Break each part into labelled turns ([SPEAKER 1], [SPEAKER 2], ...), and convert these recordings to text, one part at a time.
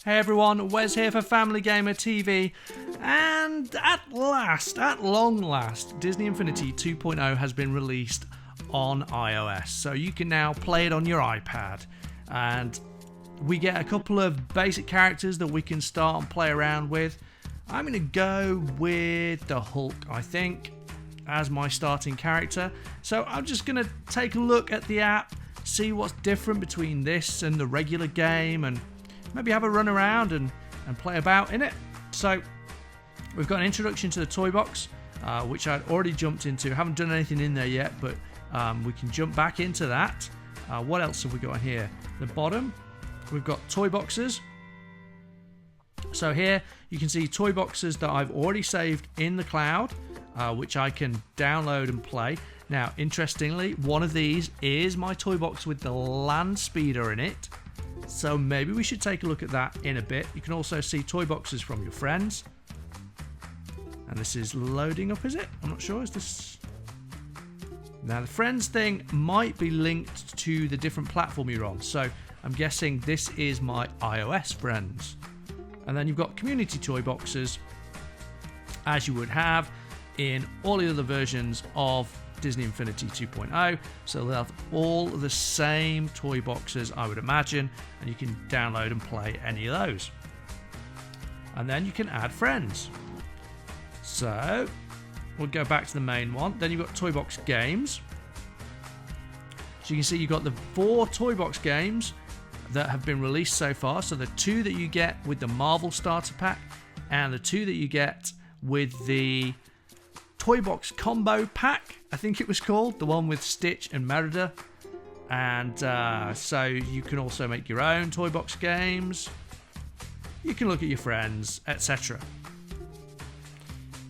[SPEAKER 1] Hey everyone, Wes here for Family Gamer TV, and at long last, Disney Infinity 2.0 has been released on iOS, so you can now play it on your iPad, and we get a couple of basic characters that we can start and play around with. I'm going to go with the Hulk, I think, as my starting character, so I'm just going to take a look at the app, see what's different between this and the regular game, and maybe have a run around and play about in it. So we've got an introduction to the toy box, which I'd already jumped into. Haven't done anything in there yet, but we can jump back into that. What else have we got here? The bottom, we've got toy boxes. So here you can see toy boxes that I've already saved in the cloud, which I can download and play. Now, interestingly, one of these is my toy box with the land speeder in it. So maybe we should take a look at that in a bit. You can also see toy boxes from your friends. And this is loading up, is it? I'm not sure. Is this... Now the friends thing might be linked to the different platform you're on. So I'm guessing this is my iOS friends. And then you've got community toy boxes, as you would have in all the other versions of Disney Infinity 2.0, so they'll have all the same toy boxes, I would imagine, and you can download and play any of those. And then you can add friends. So we'll go back to the main one. Then you've got toy box games. So you can see you've got the 4 toy box games that have been released so far. So the 2 that you get with the Marvel starter pack, and the 2 that you get with the Toy Box Combo Pack, I think it was called, the one with Stitch and Merida. And so you can also make your own toy box games. You can look at your friends, etc.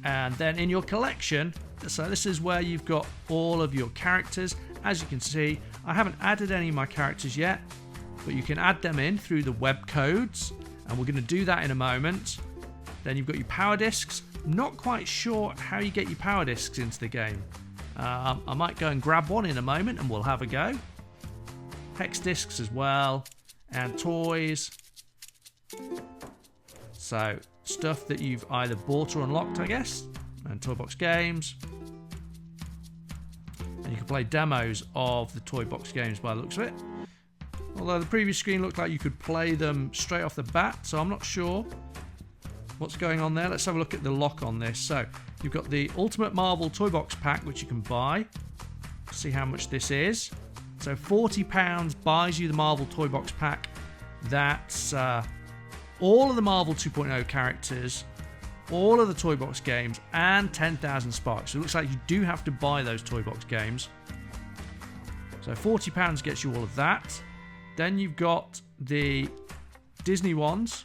[SPEAKER 1] And then in your collection, so this is where you've got all of your characters. As you can see, I haven't added any of my characters yet, but you can add them in through the web codes, and we're going to do that in a moment. Then you've got your power discs. Not quite sure how you get your power discs into the game. I might go and grab one in a moment and we'll have a go. Hex discs as well, and toys. So stuff that you've either bought or unlocked, I guess, and toy box games. And you can play demos of the toy box games by the looks of it. Although the previous screen looked like you could play them straight off the bat, so I'm not sure what's going on there. Let's have a look at the lock on this. So you've got the Ultimate Marvel Toy Box Pack, which you can buy. See how much this is. So £40 buys you the Marvel Toy Box Pack. That's all of the Marvel 2.0 characters, all of the Toy Box games, and 10,000 sparks. So it looks like you do have to buy those Toy Box games. So £40 gets you all of that. Then you've got the Disney ones.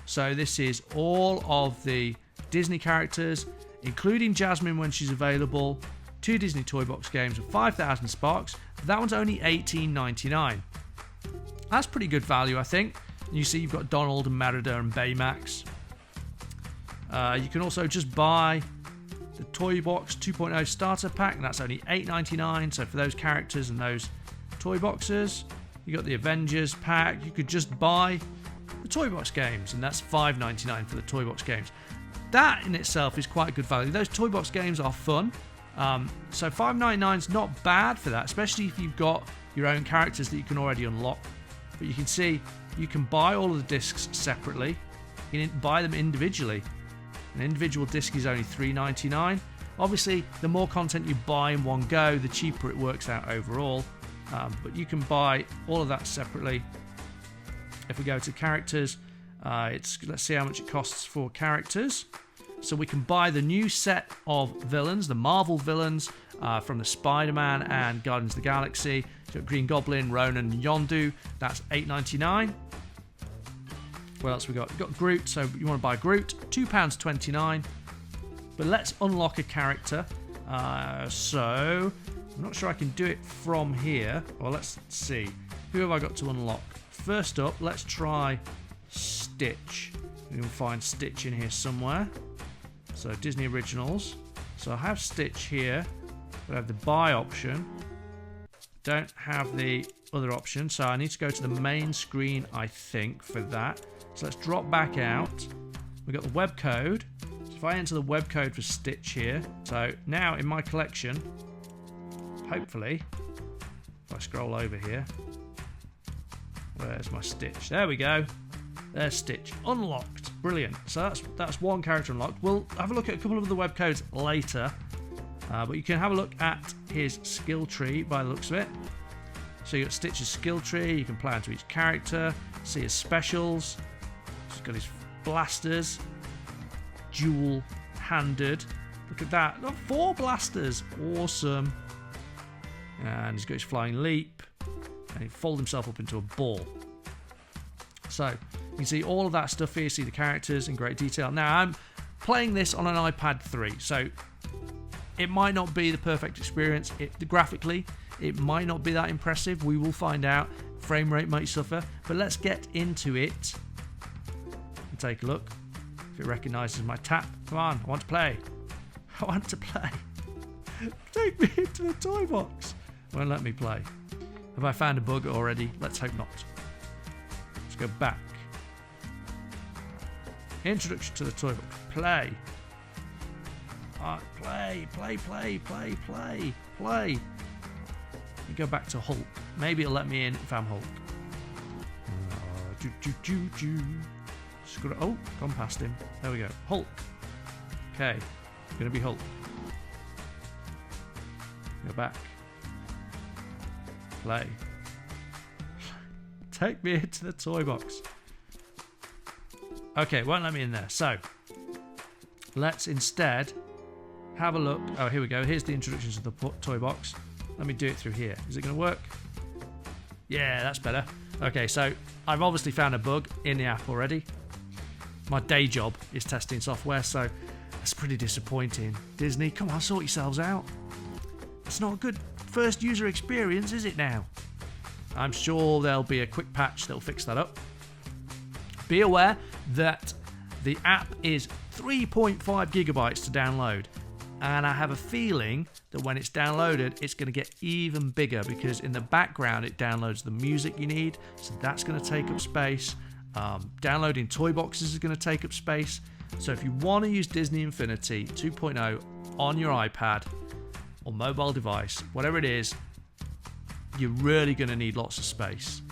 [SPEAKER 1] So this is all of the Disney characters, including Jasmine when she's available, 2 Disney Toy Box games with 5,000 sparks. That one's only $18.99. That's pretty good value, I think. You see you've got Donald and Merida and Baymax. You can also just buy the Toy Box 2.0 starter pack, and that's only $8.99. So for those characters and those toy boxes, you got the Avengers pack. You could just buy the toy box games, and that's $5.99 for the toy box games. That in itself is quite a good value. Those toy box games are fun, so $5.99 is not bad for that, especially if you've got your own characters that you can already unlock. But you can see you can buy all of the discs separately. You can buy them individually. An individual disc is only $3.99. Obviously, the more content you buy in one go, the cheaper it works out overall. But you can buy all of that separately. If we go to characters, let's see how much it costs for characters. So we can buy the new set of villains, the Marvel villains from the Spider-Man and Guardians of the Galaxy. So Green Goblin, Ronan, and Yondu. That's $8.99. What else we got? We've got Groot. So you want to buy Groot, £2.29. But let's unlock a character. So I'm not sure I can do it from here. Well, let's see. Who have I got to unlock? First up, let's try Stitch. We can find Stitch in here somewhere. So Disney Originals. So I have Stitch here, but I have the buy option. don't have the other option, so I need to go to the main screen, I think, for that. So let's drop back out. We've got the web code. So if I enter the web code for Stitch here, so now in my collection, hopefully, if I scroll over here, where's my Stitch? There we go. There's Stitch. Unlocked. Brilliant. So that's one character unlocked. We'll have a look at a couple of the web codes later. But you can have a look at his skill tree by the looks of it. So you've got Stitch's skill tree. You can play onto each character. See his specials. He's got his blasters. Dual-handed. Look at that. Look, 4 blasters. Awesome. And he's got his flying leap. And he folds himself up into a ball. So you can see all of that stuff here. See the characters in great detail. Now I'm playing this on an iPad 3, so it might not be the perfect experience. Graphically, it might not be that impressive. We will find out. Frame rate might suffer, but let's get into it and take a look. If it recognises my tap, come on, I want to play. I want to play. Take me into the toy box. Won't let me play. Have I found a bug already? Let's hope not. Let's go back. Introduction to the toy box. Play. Play. You go back to Hulk. Maybe it'll let me in if I'm Hulk. Oh, gone past him. There we go. Hulk. Okay. Gonna be Hulk. Go back. Play. Take me into the toy box. Okay, won't let me in there. So, let's instead have a look. Oh, here we go. Here's the introduction to the toy box. Let me do it through here. Is it going to work? Yeah, that's better. Okay, so I've obviously found a bug in the app already. My day job is testing software, so that's pretty disappointing. Disney, come on, sort yourselves out. It's not a good first user experience, is it now? I'm sure there'll be a quick patch that'll fix that up. Be aware that the app is 3.5 gigabytes to download, and I have a feeling that when it's downloaded it's going to get even bigger, because in the background it downloads the music you need, so that's going to take up space. Downloading toy boxes is going to take up space, so if you want to use Disney Infinity 2.0 on your iPad or mobile device, whatever it is, you're really going to need lots of space.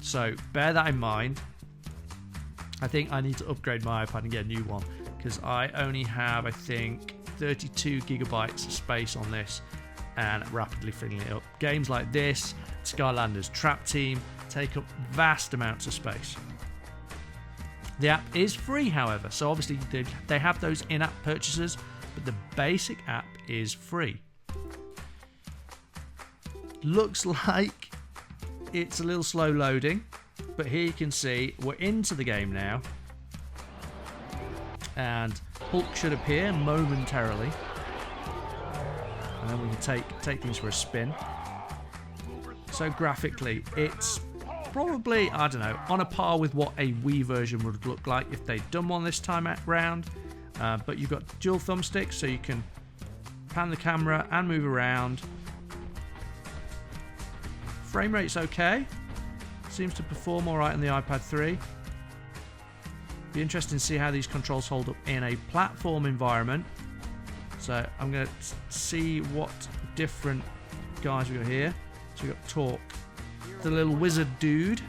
[SPEAKER 1] So bear that in mind. I think I need to upgrade my iPad and get a new one, because I only have, I think, 32 gigabytes of space on this and rapidly filling it up. Games like this, Skylanders Trap Team, take up vast amounts of space. The app is free, however, so obviously they have those in-app purchases, but the basic app is free. Looks like it's a little slow loading, but here you can see we're into the game now, and Hulk should appear momentarily, and then we can take things for a spin. So graphically, it's probably, I don't know, on a par with what a Wii version would look like if they'd done one this time round. But you've got dual thumbsticks, so you can pan the camera and move around. Frame rate's okay. Seems to perform alright on the iPad 3. Be interesting to see how these controls hold up in a platform environment. So I'm going to see what different guys we've got here. So we've got Talk, the little wizard dude.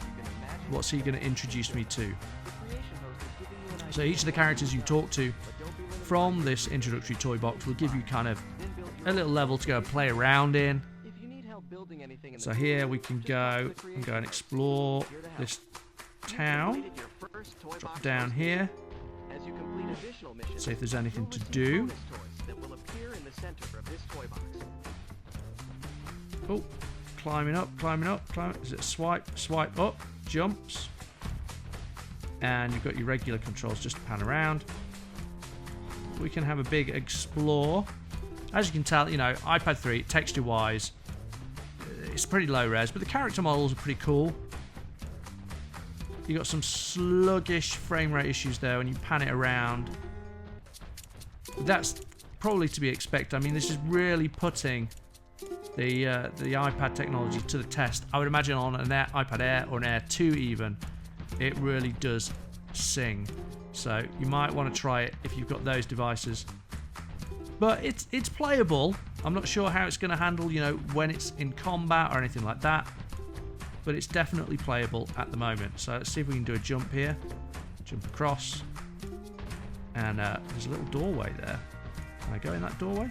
[SPEAKER 1] What's he going to introduce me to? So each of the characters you talk to from this introductory toy box will give you kind of a little level to go and play around in. So here we can go and explore this town. Drop down here. See if there's anything to do. Oh, climbing up. Is it swipe up, jumps. And you've got your regular controls just to pan around. We can have a big explore. As you can tell, you know, iPad 3, texture-wise, it's pretty low res, but the character models are pretty cool. You got some sluggish frame rate issues there when you pan it around. That's probably to be expected. I mean, this is really putting the iPad technology to the test. I would imagine on an iPad Air or an Air 2 even, it really does sing. So you might want to try it if you've got those devices. But it's playable. I'm not sure how it's going to handle, you know, when it's in combat or anything like that. But it's definitely playable at the moment. So let's see if we can do a jump here. Jump across. And there's a little doorway there. Can I go in that doorway?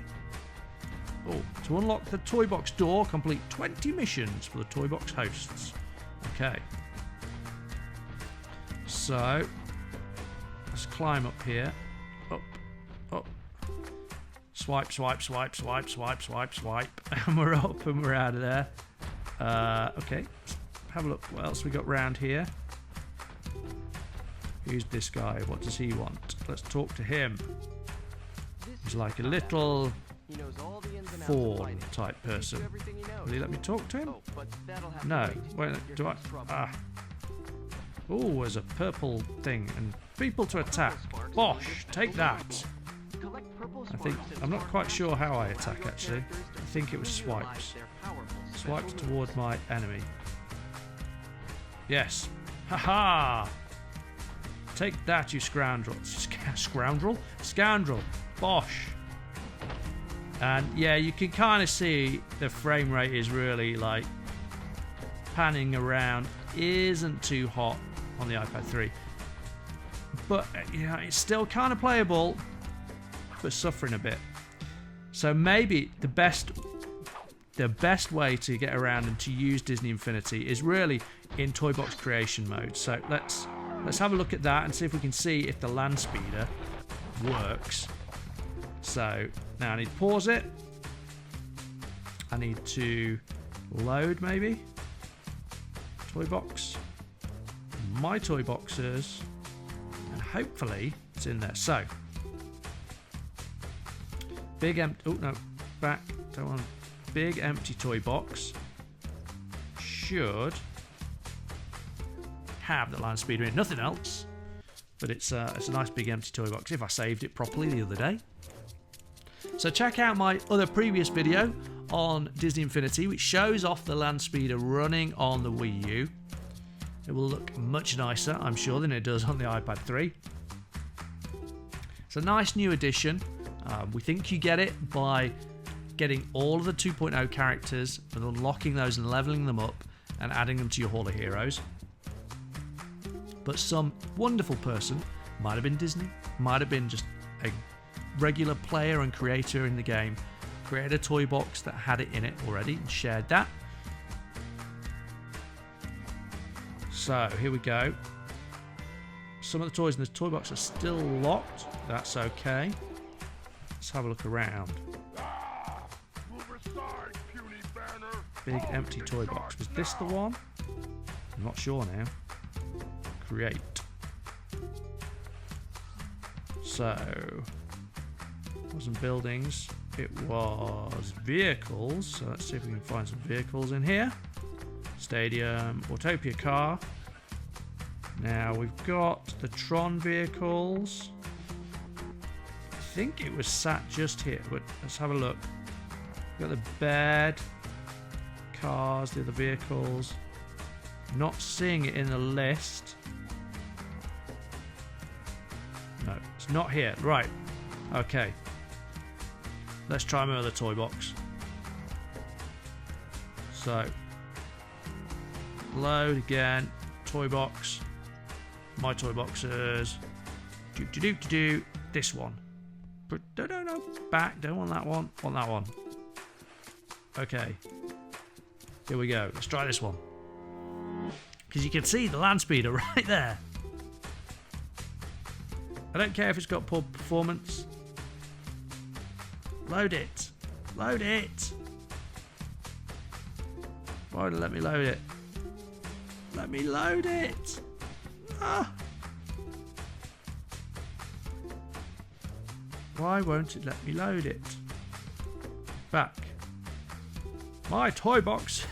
[SPEAKER 1] Oh, to unlock the toy box door, complete 20 missions for the toy box hosts. Okay. So let's climb up here. Up, up. Swipe, swipe, swipe, swipe, swipe, swipe, swipe. And we're up and we're out of there. Okay. Let's have a look. What else we got round here? Who's this guy? What does he want? Let's talk to him. He's like a little fawn type person. Will he let me talk to him? No. Wait, do I? Ah. Oh, there's a purple thing and people to attack. Bosh, take that. I'm not quite sure how I attack actually. I think it was swipes. Swipes toward my enemy. Yes. Haha! Take that, you scoundrel. Scoundrel? Scoundrel. Bosh. And yeah, you can kind of see the frame rate is really like panning around. Isn't too hot on the iPad 3. But you know, it's still kind of playable, but suffering a bit. So maybe the best way to get around and to use Disney Infinity is really in toy box creation mode. So let's have a look at that and see if we can see if the land speeder works. So now I need to pause it. I need to load maybe. Toy box. My toy boxes. And hopefully it's in there. So big empty. Oh no, back. Don't want big empty toy box. Should have the land speeder in. Nothing else. But it's a nice big empty toy box if I saved it properly the other day. So check out my other previous video on Disney Infinity, which shows off the land speeder running on the Wii U. It will look much nicer, I'm sure, than it does on the iPad 3. It's a nice new addition. We think you get it by getting all of the 2.0 characters and unlocking those and leveling them up and adding them to your Hall of Heroes. But some wonderful person, might have been Disney, might have been just a regular player and creator in the game, created a toy box that had it in it already and shared that. So here we go. Some of the toys in this toy box are still locked. That's okay. Let's have a look around. Big empty toy box. Was this the one? I'm not sure now. Create. So it wasn't buildings, it was vehicles. So let's see if we can find some vehicles in here. Stadium, Autopia car. Now we've got the Tron vehicles. I think it was sat just here, but let's have a look. We've got the bed, cars, the other vehicles. Not seeing it in the list. No, it's not here. Right. Okay. Let's try my other toy box. So, load again. Toy box. My toy boxes. This one. No. Back. Don't want that one. Want that one. Okay. Here we go. Let's try this one. Because you can see the land speeder right there. I don't care if it's got poor performance. Load it. Load it. Why won't it let me load it? Let me load it. Ah. Why won't it let me load it? Back. My toy box.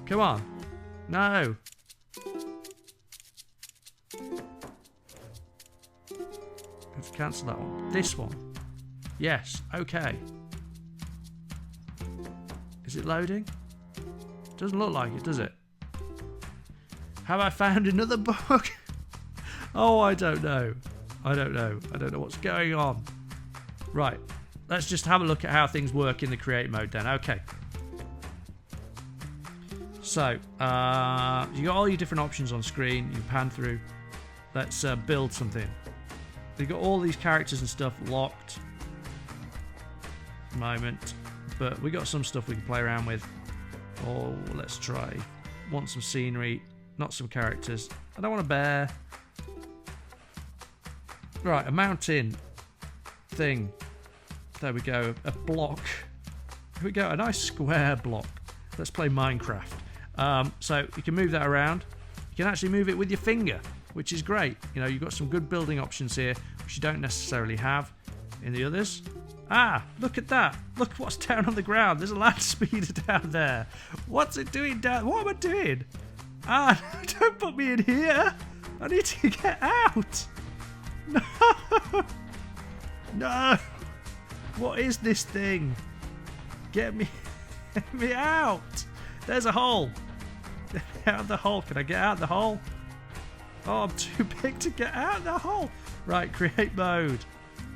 [SPEAKER 1] Come on. No. Let's cancel that one. This one. Yes. Okay. Is it loading? Doesn't look like it, does it? Have I found another bug? Oh, I don't know. I don't know what's going on. Right. Let's just have a look at how things work in the create mode then. Okay. So, you got all your different options on screen. You can pan through. Let's build something. You've got all these characters and stuff locked. Moment. But we got some stuff we can play around with. Oh, let's try. Want some scenery. Not some characters. I don't want a bear. Right, a mountain thing. There we go. A block. Here we go. A nice square block. Let's play Minecraft. So you can move that around. You can actually move it with your finger, which is great. You know, you've got some good building options here, which you don't necessarily have in the others. Ah, look at that. Look what's down on the ground. There's a land speeder down there. What's it doing down? What am I doing? Ah, don't put me in here. I need to get out. No. No. What is this thing? Get me out. There's a hole. Get out of the hole. Can I get out of the hole? Oh, I'm too big to get out of the hole. Right, create mode.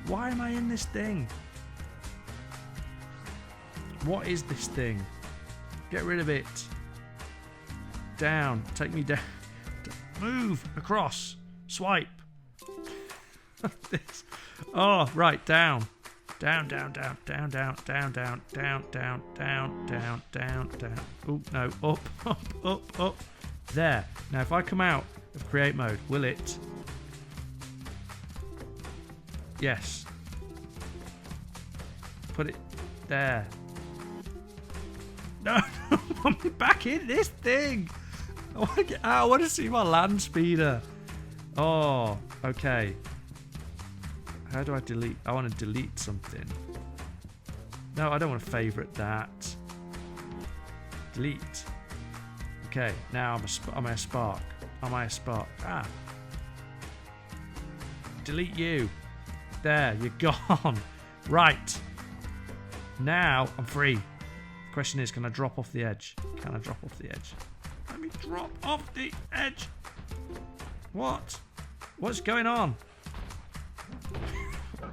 [SPEAKER 1] Why am I in this thing? What is this thing? Get rid of it. Down. Take me down. Move across. Swipe. This. Oh, right. Down. Down, down, down, down, down, down, down, down, down, down, down, down, down. Oh, no. Up, up, up, up. There. Now, if I come out of create mode, will it? Yes. Put it there. No, put me back in this thing. I want to get out. I want to see my land speeder. Oh, okay. How do I delete? I want to delete something. No, I don't want to favorite that. Delete. Okay, now am I a spark? Am I a spark? Ah. Delete you. There, you're gone. Right. Now I'm free. The question is, can I drop off the edge? Can I drop off the edge? Let me drop off the edge. What? What's going on?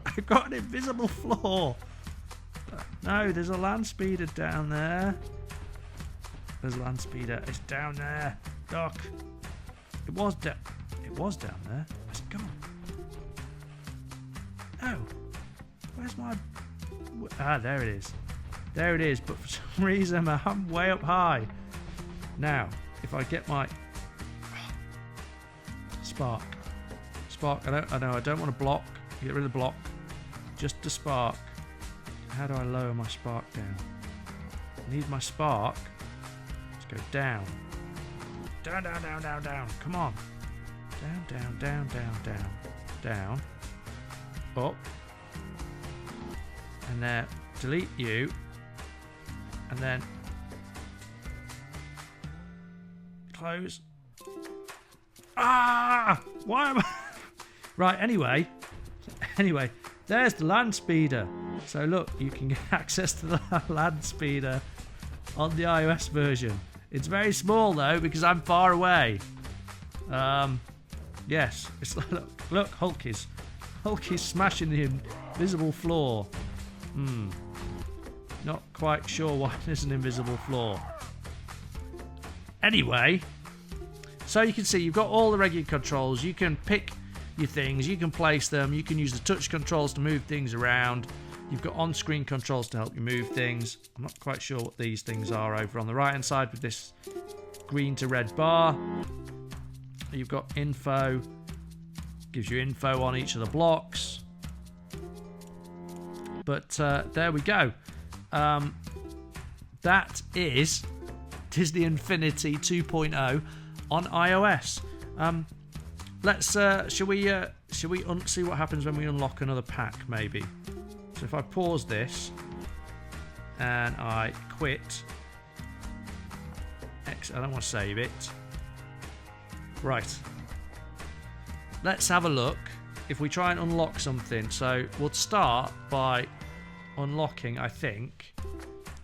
[SPEAKER 1] I've got an invisible floor. No, there's a land speeder down there. There's a land speeder. It's down there. Duck. It was down there. Where's it gone? No. Where's my... Ah, there it is. There it is. But for some reason, I'm way up high. Now, if I get my... Spark. Spark. I don't want to block. Get rid of the block. Just a spark. How do I lower my spark down? I need my spark. Let's go down. Down, down, down, down, down. Come on. Down, down, down, down, down. Down. Up. And then delete you. And then close. Ah! Why am I... Right, anyway, there's the land speeder. So look, you can get access to the land speeder on the iOS version. It's very small though because I'm far away. Yes, it's look, Hulk is smashing the invisible floor. Not quite sure why there's an invisible floor. Anyway, so you can see you've got all the regular controls. You can pick your things, you can place them, you can use the touch controls to move things around. You've got on-screen controls to help you move things. I'm not quite sure what these things are over on the right hand side with this green to red bar. You've got info, gives you info on each of the blocks. But there we go. That is Disney Infinity 2.0 on iOS. Let's shall we see what happens when we unlock another pack maybe. So if I pause this and I quit, I don't want to save it. Right. Let's have a look if we try and unlock something. So we'll start by unlocking, I think,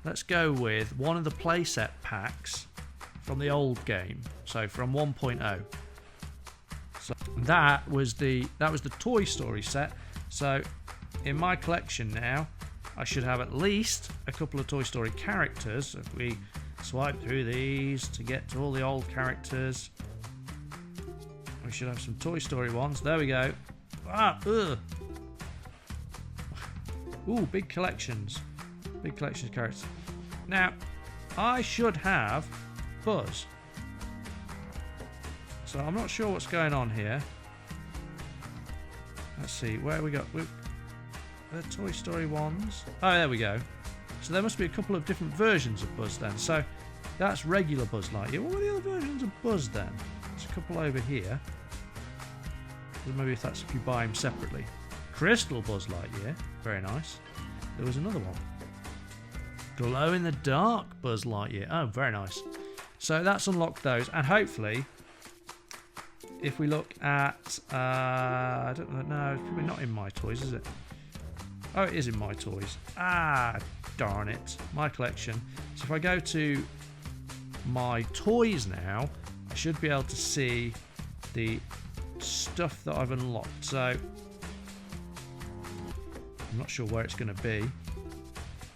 [SPEAKER 1] let's go with one of the playset packs from the old game. So from 1.0. So that was the Toy Story set. So in my collection now, I should have at least a couple of Toy Story characters. If we swipe through these to get to all the old characters, we should have some Toy Story ones. There we go. Ugh. Ooh, big collections. Big collections of characters. Now, I should have Buzz. So I'm not sure what's going on here. Let's see, where we got... The Toy Story ones. Oh, there we go. So there must be a couple of different versions of Buzz then. So that's regular Buzz Lightyear. What were the other versions of Buzz then? There's a couple over here. Maybe if you buy them separately. Crystal Buzz Lightyear. Very nice. There was another one. Glow in the dark Buzz Lightyear. Oh, very nice. So that's unlocked those. And hopefully, if we look at... I don't know. It's probably not in My Toys, is it? Oh, it is in My Toys. Ah, darn it. My collection. So if I go to My Toys now, I should be able to see the stuff that I've unlocked. So I'm not sure where it's going to be.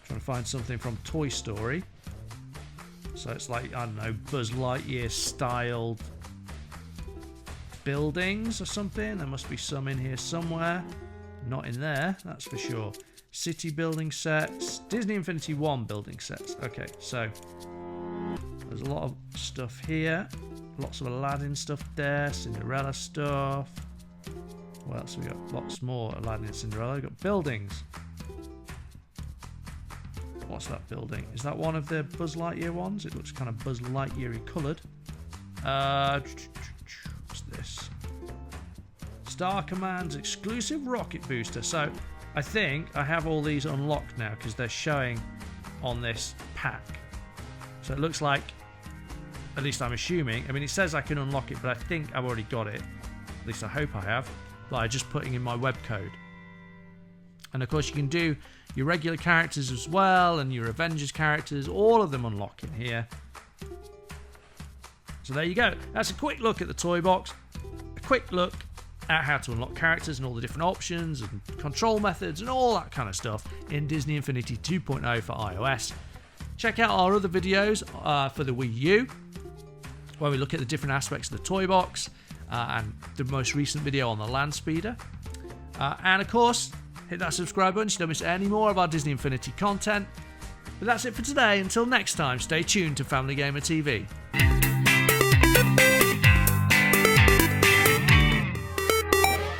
[SPEAKER 1] Trying to find something from Toy Story. So it's like, I don't know, Buzz Lightyear styled buildings or something. There must be some in here somewhere. Not in there, that's for sure. City building sets. Disney Infinity 1 building sets. Okay, so there's a lot of stuff here. Lots of Aladdin stuff there. Cinderella stuff. What else have we got? Lots more Aladdin and Cinderella. We've got buildings. What's that building? Is that one of the Buzz Lightyear ones? It looks kind of Buzz Lightyear-y coloured. What's this? Star Command's exclusive rocket booster. So I think I have all these unlocked now because they're showing on this pack. So it looks like, at least I'm assuming, I mean it says I can unlock it, but I think I've already got it. At least I hope I have, by just putting in my web code. And of course you can do your regular characters as well, and your Avengers characters, all of them unlock in here. So there you go. That's a quick look at the toy box. A quick look at how to unlock characters and all the different options and control methods and all that kind of stuff in Disney Infinity 2.0 for iOS. Check out our other videos for the Wii U, where we look at the different aspects of the toy box, and the most recent video on the land speeder. And of course, hit that subscribe button so you don't miss any more of our Disney Infinity content. But that's it for today. Until next time, stay tuned to Family Gamer TV.